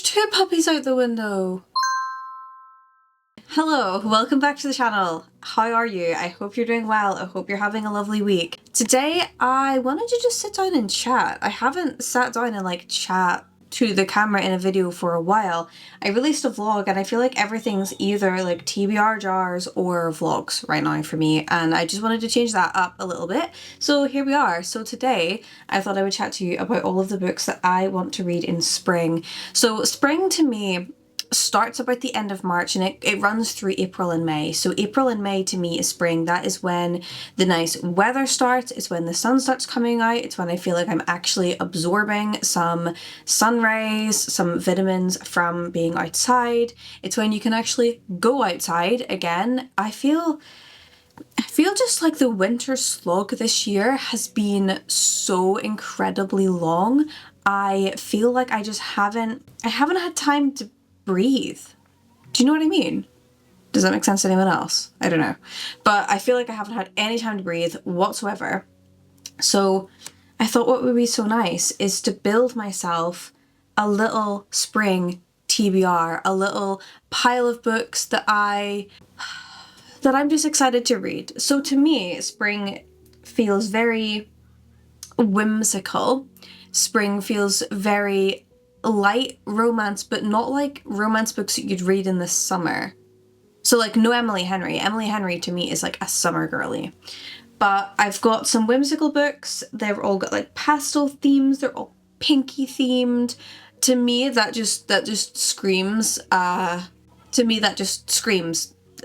two puppies out the window. Hello, welcome back to the channel. How are you? I hope you're doing well. I hope you're having a lovely week. Today, I wanted to just sit down and chat. I haven't sat down and chat to the camera in a video for a while. I released a vlog and I feel like everything's either TBR jars or vlogs right now for me, and I just wanted to change that up a little bit. So here we are. So today I thought I would chat to you about all of the books that I want to read in spring. So spring to me starts about the end of March and it runs through April and May. So April and May to me is spring. That is when the nice weather starts. It's when the sun starts coming out. It's when I feel like I'm actually absorbing some sun rays, some vitamins from being outside. It's when you can actually go outside again. I feel just like the winter slog this year has been so incredibly long. I feel like I haven't had time to breathe. Do you know what I mean? Does that make sense to anyone else? I don't know. But I feel like I haven't had any time to breathe whatsoever. So I thought what would be so nice is to build myself a little spring TBR, a little pile of books that I'm just excited to read. So to me, spring feels very whimsical. Spring feels very light romance, but not like romance books that you'd read in the summer. So no Emily Henry. Emily Henry to me is like a summer girly. But I've got some whimsical books. They've all got pastel themes. They're all pinky themed. To me, that just screams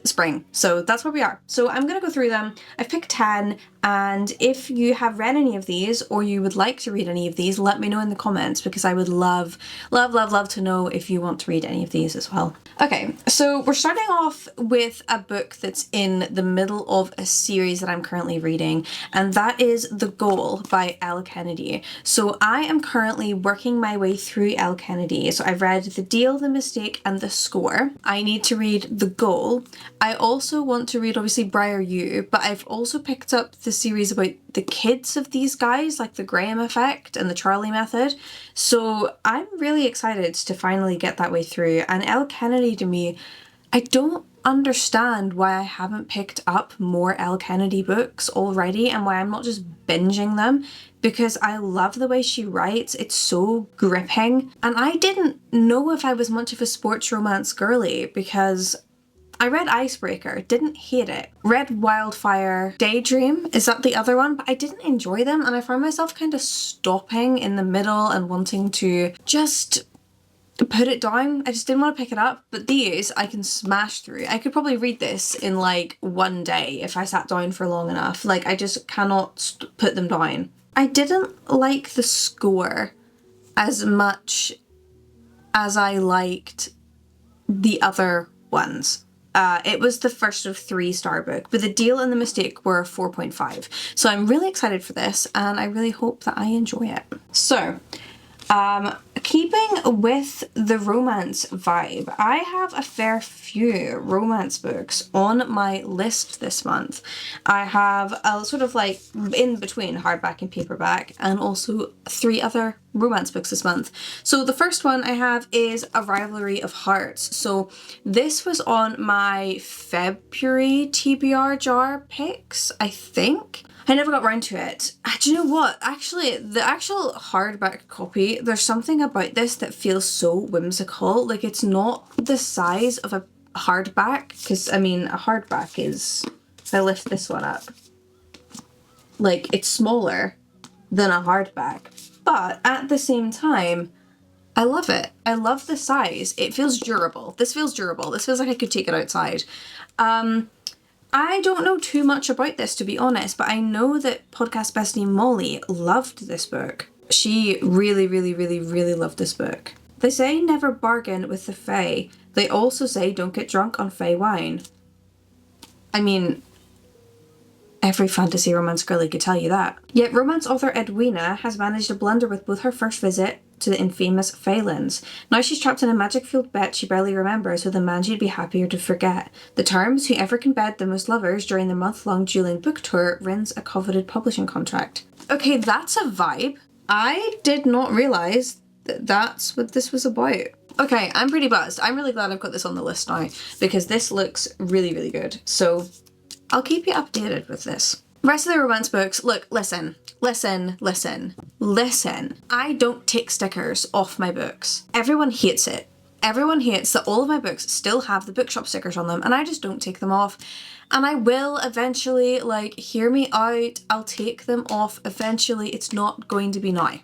spring. So that's where we are. So I'm gonna go through them. I've picked 10, and if you have read any of these or you would like to read any of these, let me know in the comments, because I would love to know if you want to read any of these as well. Okay, so we're starting off with a book that's in the middle of a series that I'm currently reading, and that is The Goal by Elle Kennedy. So I am currently working my way through Elle Kennedy. So I've read The Deal, The Mistake, and The Score. I need to read The Goal. I also want to read, obviously, Briar You, but I've also picked up the series about the kids of these guys, like The Graham Effect and The Charlie Method. So I'm really excited to finally get that way through. And Elle Kennedy, to me, I don't understand why I haven't picked up more Elle Kennedy books already and why I'm not just binging them, because I love the way she writes. It's so gripping. And I didn't know if I was much of a sports romance girly, because I read Icebreaker, didn't hate it. Read Wildfire, Daydream, is that the other one? But I didn't enjoy them, and I found myself kind of stopping in the middle and wanting to just put it down. I just didn't want to pick it up. But these I can smash through. I could probably read this in one day if I sat down for long enough. I just cannot put them down. I didn't like The Score as much as I liked the other ones. It was the first of 3-star book, but The Deal and The Mistake were 4.5. So I'm really excited for this, and I really hope that I enjoy it. So, keeping with the romance vibe, I have a fair few romance books on my list this month. I have a sort of in between hardback and paperback, and also 3 other romance books this month. So the first one I have is A Rivalry of Hearts. So this was on my February TBR jar picks, I think. I never got around to it. Do you know what? Actually, the actual hardback copy, there's something about this that feels so whimsical. It's not the size of a hardback, because, I mean, a hardback is, if I lift this one up, it's smaller than a hardback. But at the same time, I love it. I love the size. It feels durable. This feels durable. This feels like I could take it outside. I don't know too much about this, to be honest, but I know that podcast bestie Molly loved this book. She really loved this book. They say never bargain with the fae. They also say don't get drunk on fae wine. I mean, every fantasy romance girlie could tell you that. Yet romance author Edwina has managed a blunder with both her first visit to the infamous Phelan's. Now she's trapped in a magic-fueled bet she barely remembers with a man she'd be happier to forget. The terms, whoever can bed the most lovers during the month-long dueling book tour wins a coveted publishing contract. Okay, that's a vibe. I did not realise that's what this was about. Okay, I'm pretty buzzed. I'm really glad I've got this on the list now because this looks really, really good. So I'll keep you updated with this. Rest of the romance books, look, listen. I don't take stickers off my books. Everyone hates it. Everyone hates that all of my books still have the bookshop stickers on them, and I just don't take them off. And I will eventually, like, hear me out. I'll take them off eventually. It's not going to be now.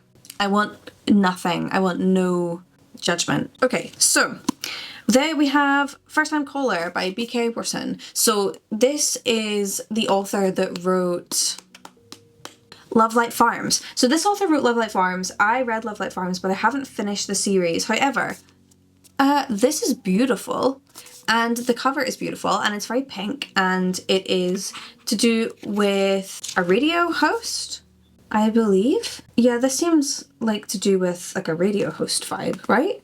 I want nothing. I want no judgment. Okay, so there we have First Time Caller by B.K. Wilson. So this is the author that wrote Love Light Farms. So this author wrote Love Light Farms. I read Love Light Farms, but I haven't finished the series. However, this is beautiful, and the cover is beautiful, and it's very pink, and it is to do with a radio host, I believe. Yeah, this seems like to do with like a radio host vibe, right?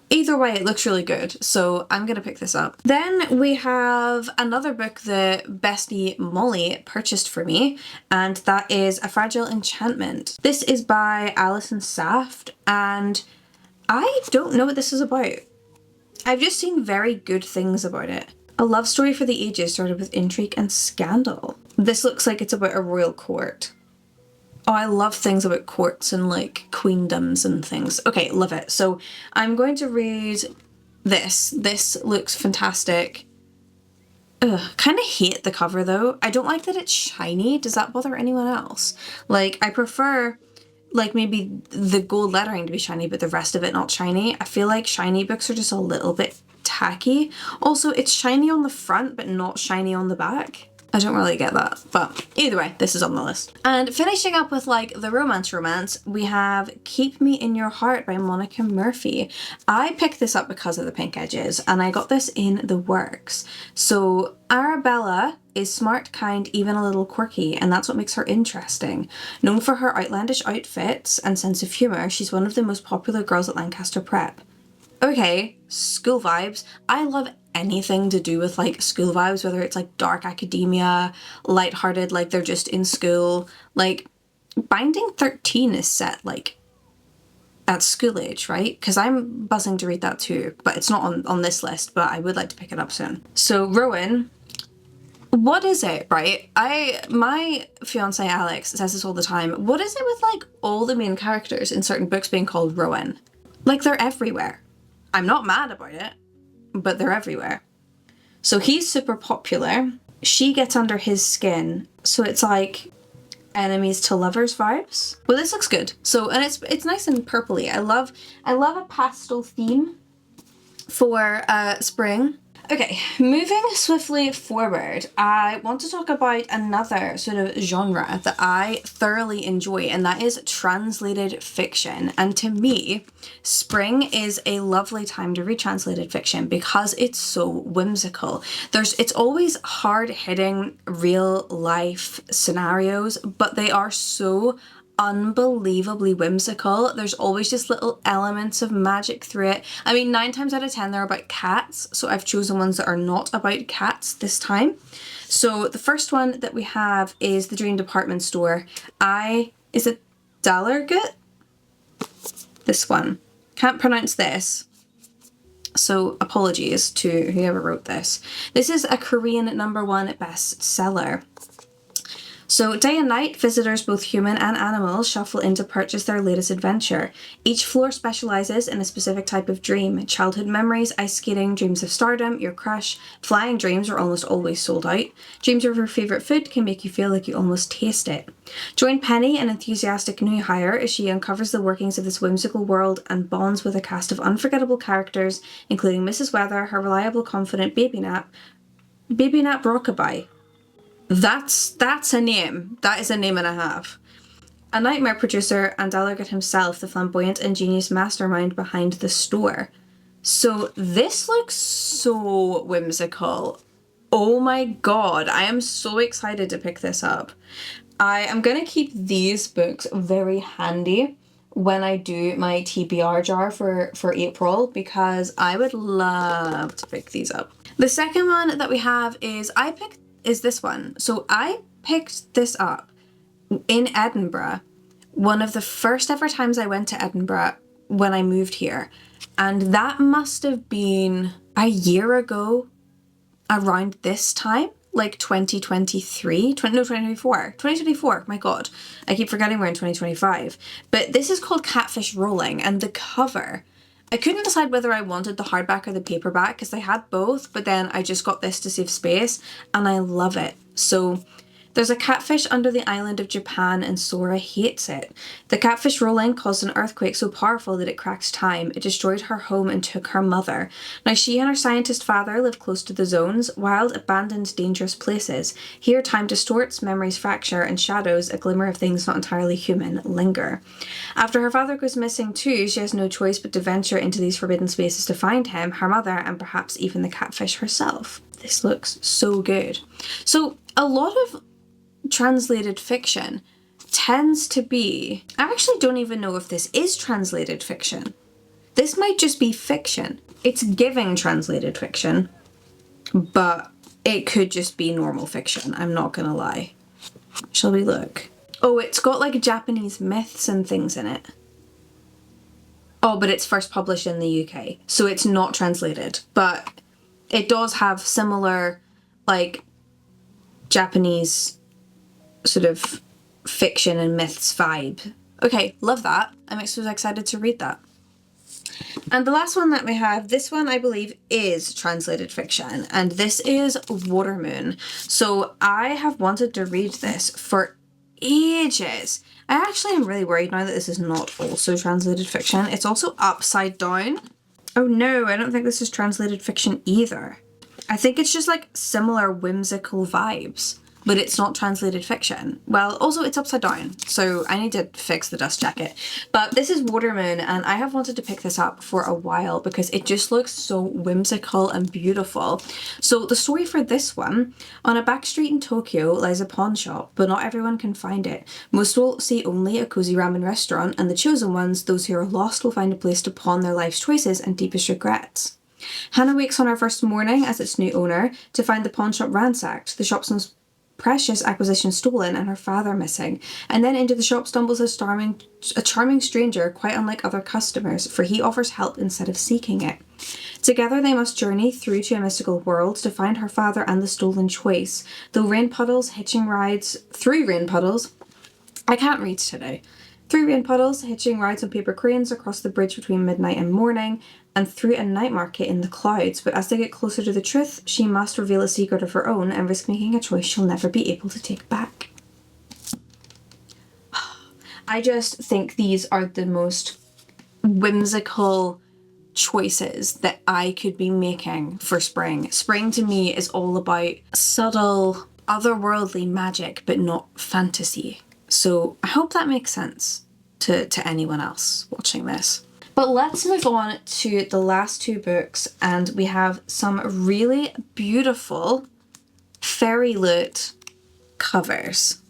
Either way, it looks really good, so I'm gonna pick this up. Then we have another book that bestie Molly purchased for me, and that is A Fragile Enchantment. This is by Alison Saft, and I don't know what this is about. I've just seen very good things about it. A love story for the ages started with intrigue and scandal. This looks like it's about a royal court. Oh, I love things about courts and like queendoms and things. Okay, love it. So I'm going to read this. This looks fantastic. Ugh, kind of hate the cover though. I don't like that it's shiny. Does that bother anyone else? Like, I prefer like maybe the gold lettering to be shiny, but the rest of it not shiny. I feel like shiny books are just a little bit tacky. Also, it's shiny on the front, but not shiny on the back. I don't really get that, but either way, this is on the list. And finishing up with like the romance, we have Keep Me in Your Heart by Monica Murphy. I picked this up because of the pink edges, and I got this in the works. So Arabella is smart, kind, even a little quirky, and that's what makes her interesting. Known for her outlandish outfits and sense of humour, she's one of the most popular girls at Lancaster Prep. Okay, school vibes. I love anything to do with like school vibes, whether it's like dark academia, lighthearted, like they're just in school. Like Binding 13 is set like at school age, right? Because I'm buzzing to read that too, but it's not on this list, but I would like to pick it up soon. So Rowan, what is it, right? My fiance Alex says this all the time. What is it with like all the main characters in certain books being called Rowan? Like they're everywhere. I'm not mad about it, but they're everywhere. So he's super popular. She gets under his skin. So it's like enemies to lovers vibes. Well, this looks good. So, and it's nice and purpley. I love a pastel theme for spring. Okay, moving swiftly forward, I want to talk about another sort of genre that I thoroughly enjoy, and that is translated fiction. And to me, spring is a lovely time to read translated fiction because it's so whimsical. It's always hard-hitting real life scenarios, but they are so unbelievably whimsical. There's always just little elements of magic through it. I mean, 9 times out of 10 they're about cats, so I've chosen ones that are not about cats this time. So the first one that we have is The Dream Department Store. Is it Dalargut? This one. Can't pronounce this, so apologies to whoever wrote this. This is a Korean #1 bestseller. So day and night, visitors, both human and animal, shuffle in to purchase their latest adventure. Each floor specializes in a specific type of dream. Childhood memories, ice skating, dreams of stardom, your crush, flying dreams are almost always sold out. Dreams of your favorite food can make you feel like you almost taste it. Join Penny, an enthusiastic new hire, as she uncovers the workings of this whimsical world and bonds with a cast of unforgettable characters, including Mrs. Weather, her reliable, confident Baby Nap Rockabye. That's a name. That is a name and a half. A nightmare producer, and Dalargut himself, the flamboyant and genius mastermind behind the store. So this looks so whimsical. Oh my god, I am so excited to pick this up. I am going to keep these books very handy when I do my TBR jar for April, because I would love to pick these up. The second one that we have is this one. So I picked this up in Edinburgh. One of the first ever times I went to Edinburgh, when I moved here. And that must have been a year ago around this time, like 2024, my god, I keep forgetting we're in 2025. But this is called Catfish Rolling, and the cover, I couldn't decide whether I wanted the hardback or the paperback because I had both, but then I just got this to save space and I love it. So there's a catfish under the island of Japan and Sora hates it. The catfish rolling caused an earthquake so powerful that it cracked time. It destroyed her home and took her mother. Now she and her scientist father live close to the zones, wild, abandoned, dangerous places. Here time distorts, memories fracture, and shadows, a glimmer of things not entirely human, linger. After her father goes missing too, she has no choice but to venture into these forbidden spaces to find him, her mother, and perhaps even the catfish herself. This looks so good. So a lot of translated fiction tends to be, I actually don't even know if this is translated fiction. This might just be fiction. It's giving translated fiction, but it could just be normal fiction, I'm not gonna lie. Shall we look? Oh, it's got like Japanese myths and things in it. Oh, but it's first published in the UK, so it's not translated, but it does have similar like Japanese sort of fiction and myths vibe. Okay, love that. I'm so excited to read that. And the last one that we have, this one I believe is translated fiction, and this is Watermoon. So I have wanted to read this for ages. I actually am really worried now that this is not also translated fiction. It's also upside down. Oh no, I don't think this is translated fiction either. I think it's just like similar whimsical vibes, but it's not translated fiction. Well, also it's upside down, so I need to fix the dust jacket. But this is Watermoon, and I have wanted to pick this up for a while because it just looks so whimsical and beautiful. So the story for this one, on a back street in Tokyo lies a pawn shop, but not everyone can find it. Most will see only a cozy ramen restaurant, and the chosen ones, those who are lost, will find a place to pawn their life's choices and deepest regrets. Hannah wakes on her first morning as its new owner to find the pawn shop ransacked, the shop's most precious acquisition stolen, and her father missing. And then into the shop stumbles a charming stranger, quite unlike other customers, for he offers help instead of seeking it. Together they must journey through to a mystical world to find her father and the stolen choice. Through rain puddles, hitching rides on paper cranes across the bridge between midnight and morning, and through a night market in the clouds. But as they get closer to the truth, she must reveal a secret of her own and risk making a choice she'll never be able to take back. I just think these are the most whimsical choices that I could be making for spring. Spring to me is all about subtle, otherworldly magic, but not fantasy. So I hope that makes sense to anyone else watching this. But let's move on to the last two books, and we have some really beautiful fairy loot covers.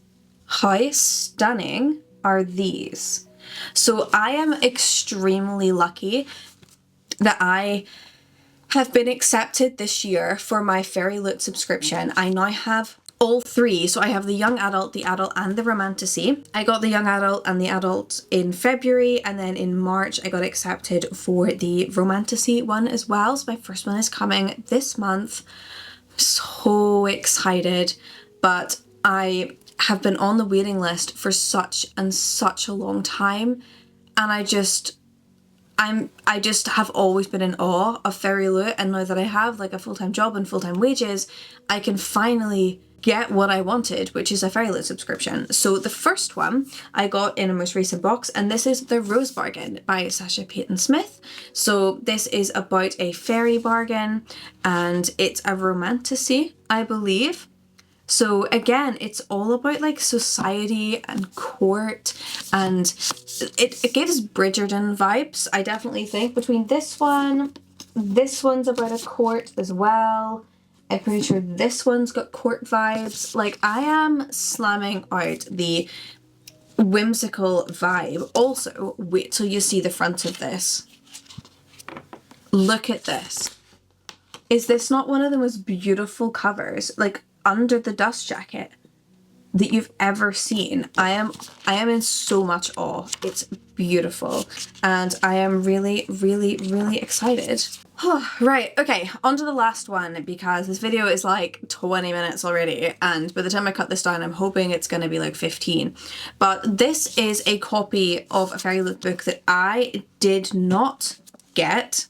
How stunning are these? So I am extremely lucky that I have been accepted this year for my fairy loot subscription. I now have all three. So I have the young adult, and the romantasy. I got the young adult and the adult in February, and then in March I got accepted for the romantasy one as well. So my first one is coming this month. I'm so excited, but I have been on the waiting list for such a long time, and I just have always been in awe of fairy loot, and now that I have like a full-time job and full-time wages, I can finally get what I wanted, which is a fairy loot subscription. So the first one I got in a most recent box, and this is The Rose Bargain by Sasha Peyton Smith. So this is about a fairy bargain, and it's a romantasy, I believe. So again, it's all about like society and court, and it gives Bridgerton vibes, I definitely think. Between this one's about a court as well. I'm pretty sure this one's got court vibes. Like, I am slamming out the whimsical vibe. Also, wait till you see the front of this. Look at this. Is this not one of the most beautiful covers? Like, under the dust jacket. that you've ever seen. I am in so much awe. It's beautiful, and I am really, really, really excited. Right, okay, on to the last one, because this video is like 20 minutes already, and by the time I cut this down, I'm hoping it's going to be like 15. But this is a copy of a Fairy Loot book that I did not get.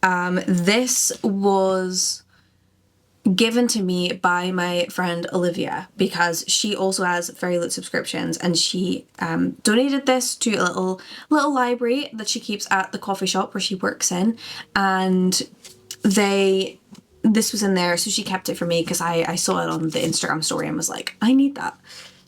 This was given to me by my friend Olivia, because she also has Fairy Loot subscriptions, and she donated this to a little library that she keeps at the coffee shop where she works in, and this was in there, so she kept it for me because I saw it on the Instagram story and was like, I need that.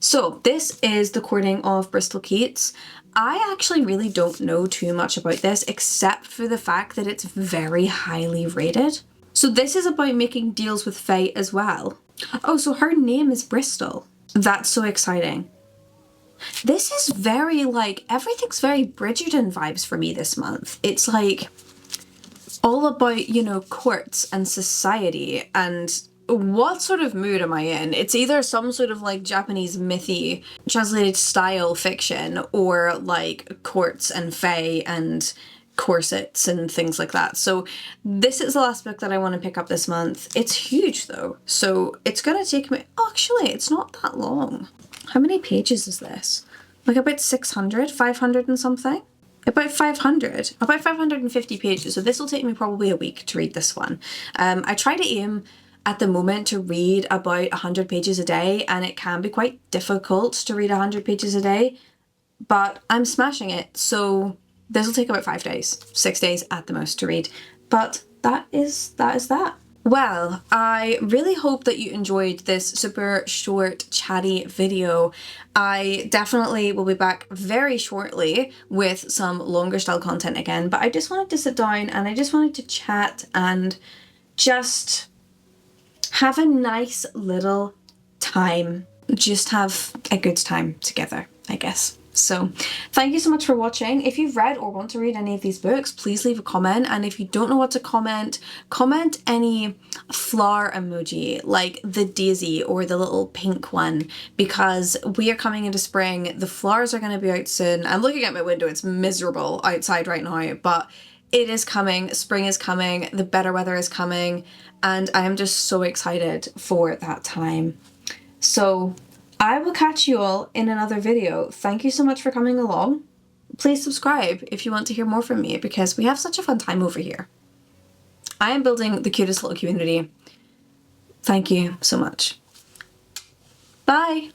So this is The Courting of Bristol Keats. I actually really don't know too much about this, except for the fact that it's very highly rated. So this is about making deals with fate as well. Oh, so her name is Bristol. That's so exciting. This is very, like, everything's very Bridgerton vibes for me this month. It's like all about, you know, courts and society, and what sort of mood am I in? It's either some sort of like Japanese mythy translated style fiction, or like courts and fae and corsets and things like that. So this is the last book that I want to pick up this month. It's huge though, so it's gonna take me, oh, actually it's not that long. How many pages is this? Like about 600, 500 and something? About 550 pages. So this will take me probably a week to read this one. I try to aim at the moment to read about 100 pages a day, and it can be quite difficult to read 100 pages a day, but I'm smashing it. So this will take about 5 days, 6 days at the most to read. But that is that. Well, I really hope that you enjoyed this super short, chatty video. I definitely will be back very shortly with some longer style content again, but I just wanted to sit down and I just wanted to chat and just have a nice little time. Just have a good time together, I guess. So thank you so much for watching. If you've read or want to read any of these books, please leave a comment. And if you don't know what to comment, comment any flower emoji, like the daisy or the little pink one, because we are coming into spring. The flowers are going to be out soon. I'm looking at my window. It's miserable outside right now, but it is coming. Spring is coming. The better weather is coming. And I am just so excited for that time. So I will catch you all in another video. Thank you so much for coming along. Please subscribe if you want to hear more from me, because we have such a fun time over here. I am building the cutest little community. Thank you so much. Bye!